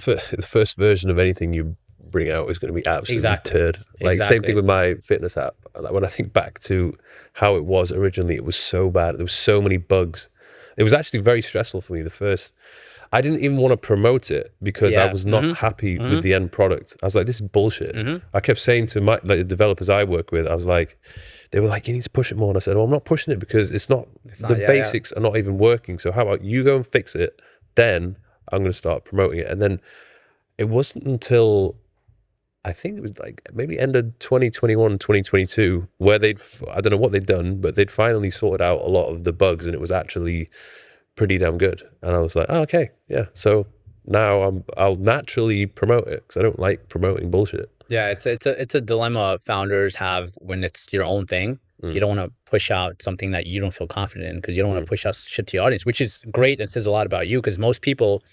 the first version of anything you bring out is going to be absolutely turd. Like same thing with my fitness app. Like when I think back to how it was originally, it was so bad. There was so many bugs. It was actually very stressful for me. I didn't even want to promote it because I was not happy with the end product. I was like, this is bullshit. I kept saying to the developers I work with, I was like, they were like, you need to push it more. And I said, well, I'm not pushing it because the basics are not even working. So how about you go and fix it? Then I'm going to start promoting it. And then it wasn't until I think it was like maybe end of 2021, 2022, where I don't know what they'd done, but they'd finally sorted out a lot of the bugs and it was actually pretty damn good. And I was like, oh, okay, yeah. So now I'll naturally promote it because I don't like promoting bullshit. Yeah, it's a dilemma founders have when it's your own thing. You don't want to push out something that you don't feel confident in because you don't want to push out shit to your audience, which is great and says a lot about you because most people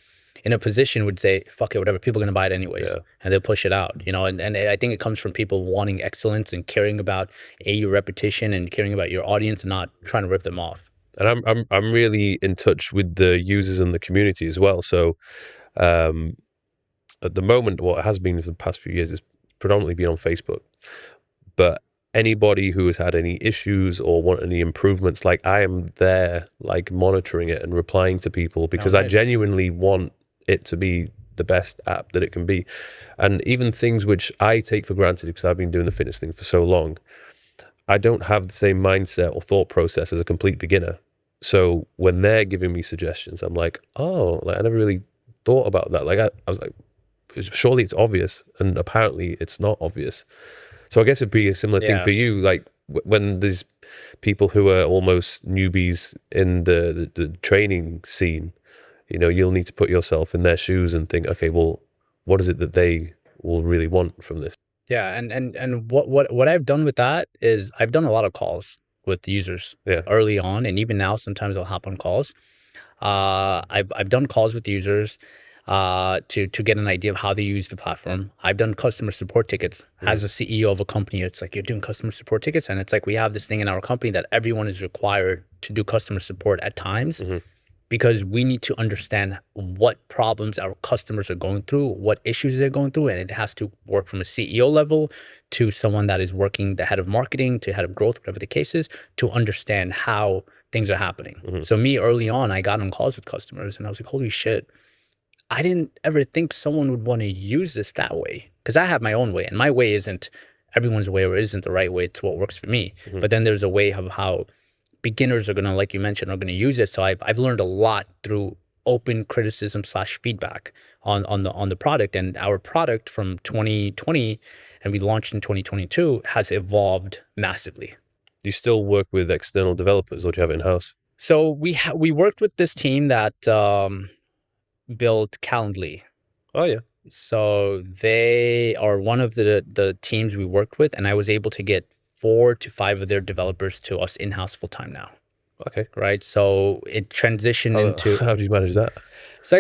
in a position would say, fuck it, whatever, people are going to buy it anyways. Yeah. And they'll push it out, you know, and I think it comes from people wanting excellence and caring about your reputation and caring about your audience and not trying to rip them off. And I'm really in touch with the users and the community as well. So at the moment, what it has been for the past few years is predominantly been on Facebook. But anybody who has had any issues or want any improvements, like I am there, like monitoring it and replying to people because I genuinely want it to be the best app that it can be. And even things which I take for granted because I've been doing the fitness thing for so long, I don't have the same mindset or thought process as a complete beginner. So when they're giving me suggestions, I'm like, oh, like I never really thought about that. Like I was like, surely it's obvious, and apparently it's not obvious. So I guess it'd be a similar thing for you. Like when there's people who are almost newbies in the training scene, you know, you'll need to put yourself in their shoes and think, okay, well, what is it that they will really want from this? Yeah, and what I've done with that is I've done a lot of calls with users early on, and even now sometimes I'll hop on calls. I've done calls with users to get an idea of how they use the platform. I've done customer support tickets as a CEO of a company. It's like, you're doing customer support tickets, and it's like we have this thing in our company that everyone is required to do customer support at times. Because we need to understand what problems our customers are going through, what issues they're going through, and it has to work from a CEO level to someone that is working the head of marketing to head of growth, whatever the case is, to understand how things are happening. So me early on, I got on calls with customers and I was like, holy shit, I didn't ever think someone would want to use this that way because I have my own way and my way isn't everyone's way or isn't the right way. It's what works for me. But then there's a way of how beginners are going to, like you mentioned, are going to use it. So I've learned a lot through open criticism / feedback on the product, and our product from 2020 and we launched in 2022 has evolved massively. Do you still work with external developers or do you have it in-house? So we worked with this team that built Calendly. Oh yeah. So they are one of the teams we worked with, and I was able to get 4 to 5 of their developers to us in-house full-time now. Okay. Right. So it transitioned into. How do you manage that? So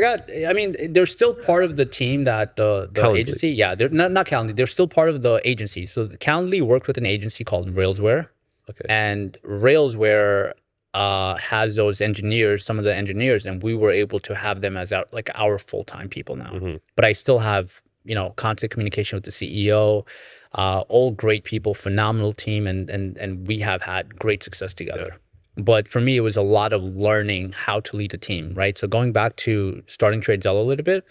they're still part of the team that the agency. Yeah, they're not Calendly. They're still part of the agency. So the Calendly worked with an agency called Railsware. Okay. And Railsware has those engineers, some of the engineers, and we were able to have them as our full-time people now. But I still have, constant communication with the CEO. All great people, phenomenal team, and we have had great success together. But for me, it was a lot of learning how to lead a team, right? So going back to starting TradeZello a little bit,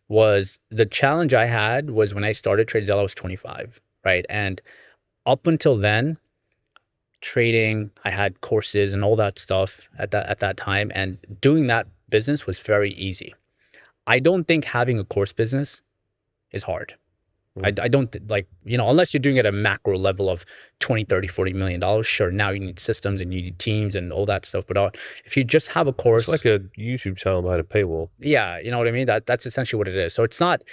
was the challenge I had was when I started TradeZello, I was 25, right? And up until then, trading, I had courses and all that stuff at that time, and doing that business was very easy. I don't think having a course business is hard. I don't unless you're doing it at a macro level of 20, 30, 40 million dollars, sure, now you need systems and you need teams and all that stuff. But if you just have a course, it's like a YouTube channel behind a paywall. Yeah, you know what I mean? That's essentially what it is. So it's not,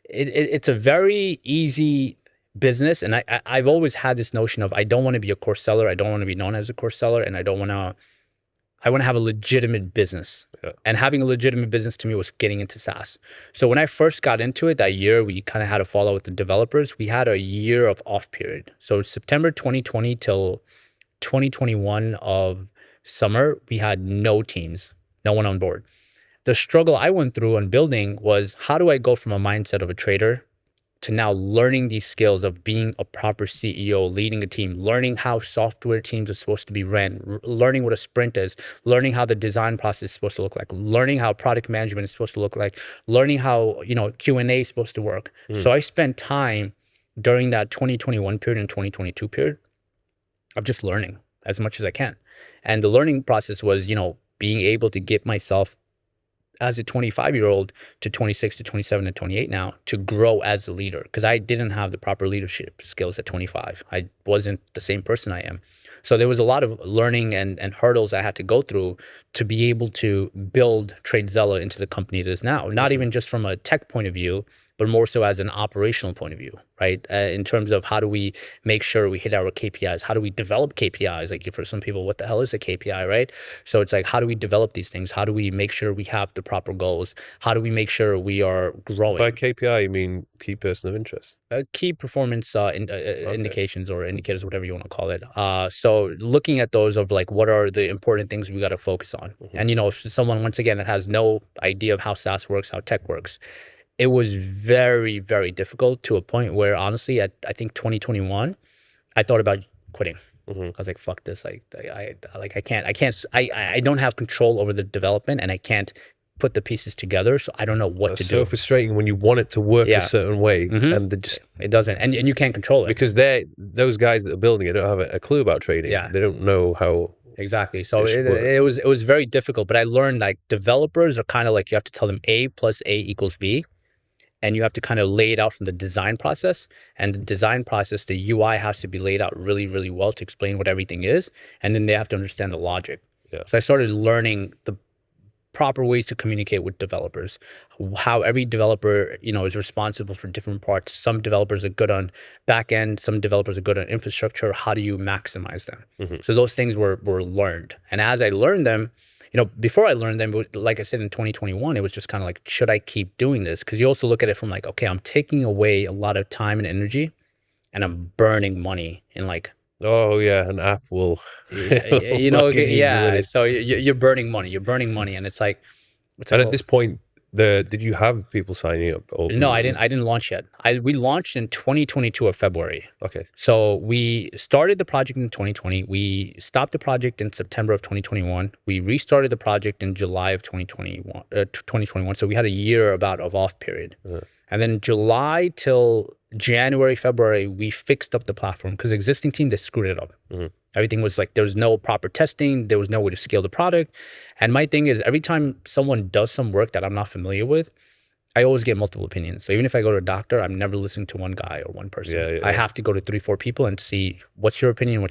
it's a very easy business. And I've always had this notion of, I don't want to be a course seller. I don't want to be known as a course seller. And I want to have a legitimate business. Yeah. And having a legitimate business to me was getting into SaaS. So when I first got into it that year, we kind of had to follow with the developers. We had a year of off period. So September 2020 till 2021 of summer, we had no teams, no one on board. the struggle I went through on building was, how do I go from a mindset of a trader to now learning these skills of being a proper CEO, leading a team, learning how software teams are supposed to be ran, learning what a sprint is, learning how the design process is supposed to look like, learning how product management is supposed to look like, learning how, Q&A is supposed to work. So I spent time during that 2021 period and 2022 period of just learning as much as I can. And the learning process was, being able to get myself as a 25-year-old to 26 to 27 to 28 now to grow as a leader, because I didn't have the proper leadership skills at 25. I wasn't the same person I am. So there was a lot of learning and hurdles I had to go through to be able to build TradeZella into the company it is now, not even just from a tech point of view, but more so as an operational point of view, right? In terms of how do we make sure we hit our KPIs? How do we develop KPIs? Like, for some people, what the hell is a KPI, right? So it's like, how do we develop these things? How do we make sure we have the proper goals? How do we make sure we are growing? By KPI, you mean key person of interest? Key performance indications or indicators, whatever you want to call it. So looking at those of like, what are the important things we got to focus on? And, if someone, once again, that has no idea of how SaaS works, how tech works, it was very, very difficult to a point where, honestly, I think 2021, I thought about quitting. I was like, fuck this. I don't have control over the development, and I can't put the pieces together. So I don't know what to do. It's so frustrating when you want it to work a certain way and it doesn't. And you can't control it. Because those guys that are building it don't have a clue about trading. Yeah. They don't know how. Exactly. So it was very difficult, but I learned like developers are kind of like, you have to tell them A plus A equals B. And you have to kind of lay it out from the design process. And the design process, the UI has to be laid out really, really well to explain what everything is. And then they have to understand the logic. Yeah. So I started learning the proper ways to communicate with developers, how every developer, is responsible for different parts. Some developers are good on back end, some developers are good on infrastructure. How do you maximize them? So those things were learned. And as I learned them, before I learned them, like I said, in 2021, it was just kind of like, should I keep doing this? Because you also look at it from like, okay, I'm taking away a lot of time and energy, and I'm burning money in like, oh yeah, an app will, yeah. So you're burning money, and it's like, and at this point, did you have people signing up? No, I didn't launch yet. We launched in 2022 of February. Okay. So we started the project in 2020. We stopped the project in September of 2021. We restarted the project in July of 2021. So we had a year of off period. And then July till January, February, we fixed up the platform because the existing team, they screwed it up. Everything was like, there was no proper testing. There was no way to scale the product. And my thing is, every time someone does some work that I'm not familiar with, I always get multiple opinions. So even if I go to a doctor, I'm never listening to one guy or one person. I have to go to 3-4 people and see, what's your opinion?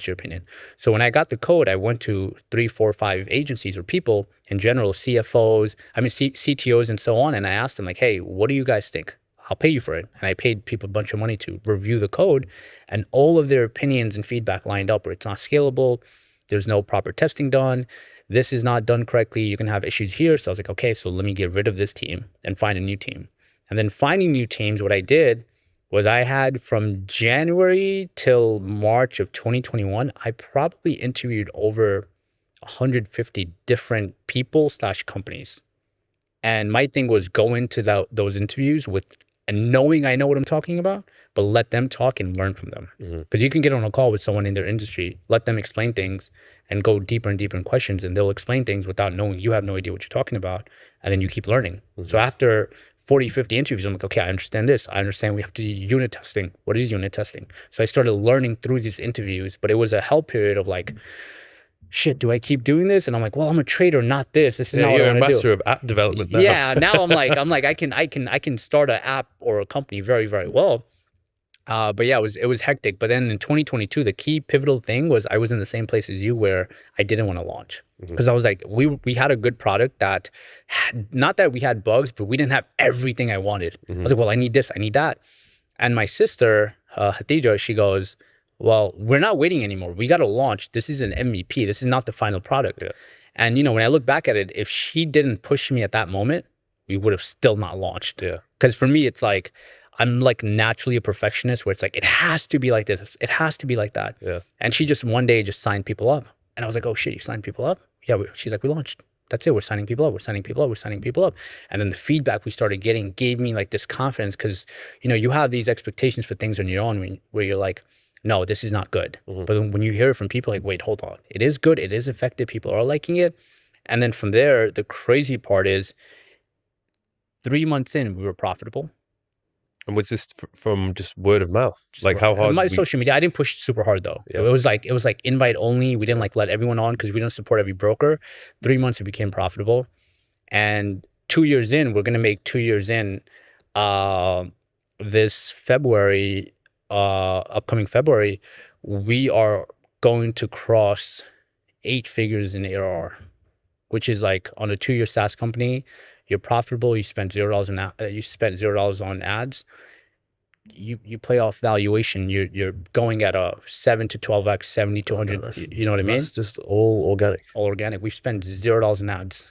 So when I got the code, I went to 3, 4, 5 agencies or people in general, CFOs, CTOs and so on. And I asked them like, hey, what do you guys think? I'll pay you for it. And I paid people a bunch of money to review the code, and all of their opinions and feedback lined up where it's not scalable. There's no proper testing done. This is not done correctly. You can have issues here. So I was like, okay, so let me get rid of this team and find a new team. And then finding new teams, what I did was I had from January till March of 2021, I probably interviewed over 150 different people / companies. And my thing was go into those interviews and knowing I know what I'm talking about, but let them talk and learn from them. Because you can get on a call with someone in their industry, let them explain things and go deeper and deeper in questions, and they'll explain things without knowing you have no idea what you're talking about, and then you keep learning. So after 40, 50 interviews, I'm like, okay, I understand this. I understand we have to do unit testing. What is unit testing? So I started learning through these interviews, but it was a hell period of like, shit, do I keep doing this? And I'm like, well, I'm a trader, not this. This is not what I want to do. You're a master of app development now. Yeah, now I'm like, I can start an app or a company very, very well. But yeah, it was hectic. But then in 2022, the key pivotal thing was I was in the same place as you where I didn't want to launch. Because I was like, we had a good product that, not that we had bugs, but we didn't have everything I wanted. I was like, well, I need this, I need that. And my sister, Hatija, she goes, well, we're not waiting anymore. We got to launch. This is an MVP. This is not the final product. Yeah. And, when I look back at it, if she didn't push me at that moment, we would have still not launched. Yeah. Because for me, it's like, I'm like naturally a perfectionist where it's like, it has to be like this. It has to be like that. Yeah. And she just one day just signed people up. And I was like, oh shit, you signed people up? Yeah. She's like, we launched. that's it. We're signing people up. We're signing people up. We're signing people up. And then the feedback we started getting gave me like this confidence because, you know, you have these expectations for things on your own where you're like, no, this is not good. But then when you hear it from people, like, wait, hold on. It is good. It is effective. People are liking it. And then from there, the crazy part is 3 months in, we were profitable. And was this from just word of mouth? Like how hard? My social media, I didn't push super hard though. Yeah. It was like invite only. We didn't like let everyone on because we don't support every broker. 3 months, it became profitable. And 2 years in, we're going to make 2 years in this February, upcoming February, we are going to cross 8 figures in ARR, which is like on a 2-year SaaS company, you're profitable. You spent $0 on ads. You play off valuation. You're going at a 7 to 12x, 70 to 100. You know what I mean? That's just all organic. All organic. We've spent $0 in ads.